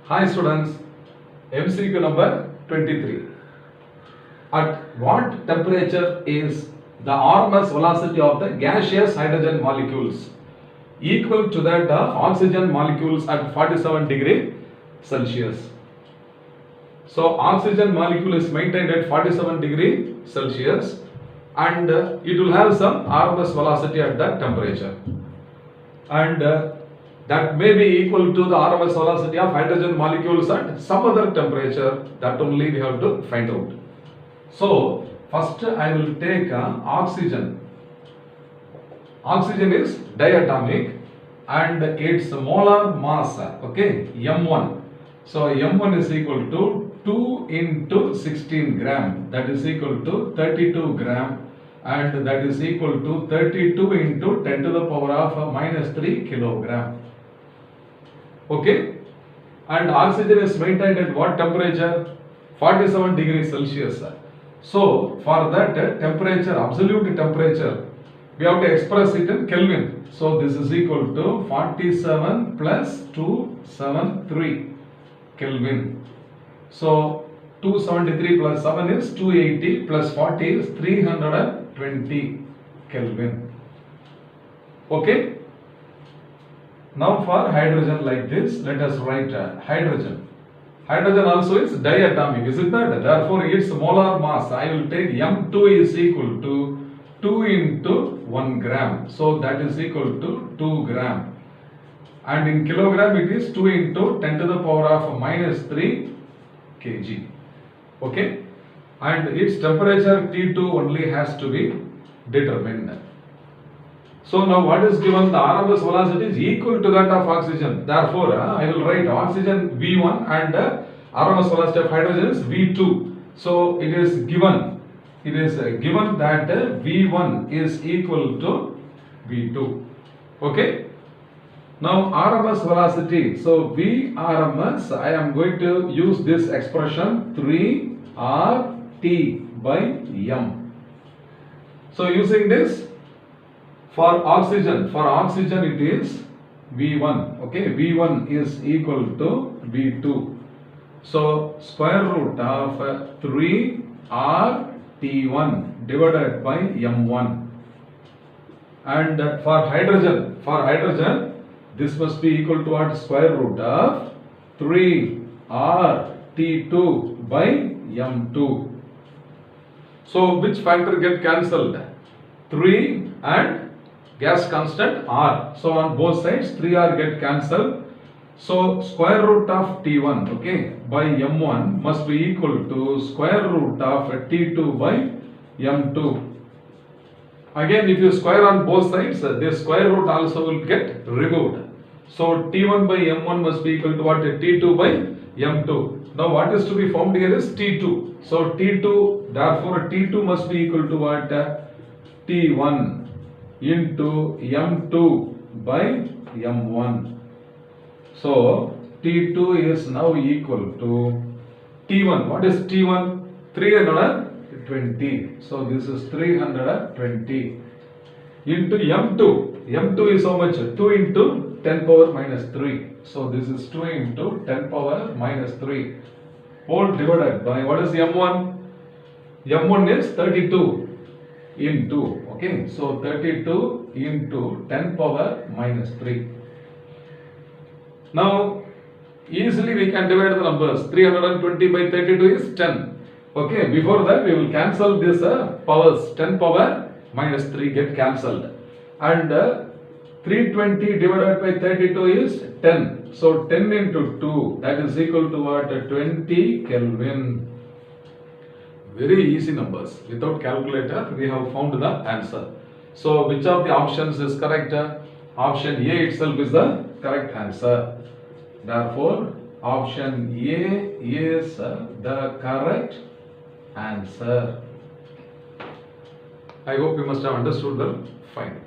Hi students, MCQ number 23. At what temperature is the RMS velocity of the gaseous hydrogen molecules equal to that of oxygen molecules at 47 degree Celsius? So oxygen molecule is maintained at 47 degree Celsius and it will have some RMS velocity at that temperature, and that may be equal to the RMS velocity of hydrogen molecules at some other temperature. That only we have to find out. So first I will take oxygen. Oxygen is diatomic and its molar mass, okay, M1. So M1 is equal to 2 into 16 gram, that is equal to 32 gram, and that is equal to 32 into 10 to the power of minus 3 kilogram. Okay, and oxygen is maintained at what temperature? 47 degrees Celsius. So for that temperature, absolute temperature, we have to express it in Kelvin. So this is equal to 47 plus 273 Kelvin. So 273 plus 7 is 280 plus 40 is 320 Kelvin. Okay. Now for hydrogen like this, let us write hydrogen. Hydrogen also is diatomic, is it not? Therefore its molar mass, I will take M2 is equal to 2 into 1 gram. So that is equal to 2 gram. And in kilogram it is 2 into 10 to the power of minus 3 kg. Okay. And its temperature T2 only has to be determined. So now what is given? The RMS velocity is equal to that of oxygen. Therefore, I will write oxygen V1 and RMS velocity of hydrogen is V2. So it is given. It is given that V1 is equal to V2. Okay. Now RMS velocity. So VRMS, I am going to use this expression 3RT by M. So using this, for oxygen it is V1, okay, V1 is equal to V2. So square root of 3RT1 divided by M1. And for hydrogen, this must be equal to what? Square root of 3RT2 by M2. So which factor get cancelled? 3 and gas constant R. So on both sides 3R get cancelled. So square root of T1, okay, by M1 must be equal to square root of T2 by M2. Again, if you square on both sides, this square root also will get removed. So T1 by M1 must be equal to what? T2 by M2. Now what is to be found here is T2. So T2, therefore T2 must be equal to what? T1 into M2 by M1. So T2 is now equal to T1. What is T1? 320. So this is 320 into M2. M2 is how much? 2 into 10 power minus 3. So this is 2 into 10 power minus 3 whole divided by what is M1? M1 is 32 into, okay, so 32 into 10 power minus 3. Now easily we can divide the numbers. 320 by 32 is 10. Okay, before that we will cancel this powers. 10 power minus 3 get cancelled, and 320 divided by 32 is 10. So 10 into 2, that is equal to what? 20 Kelvin. Very easy numbers. Without calculator, we have found the answer. So which of the options is correct? Option A itself is the correct answer. Therefore, option A is the correct answer. I hope you must have understood well. Fine.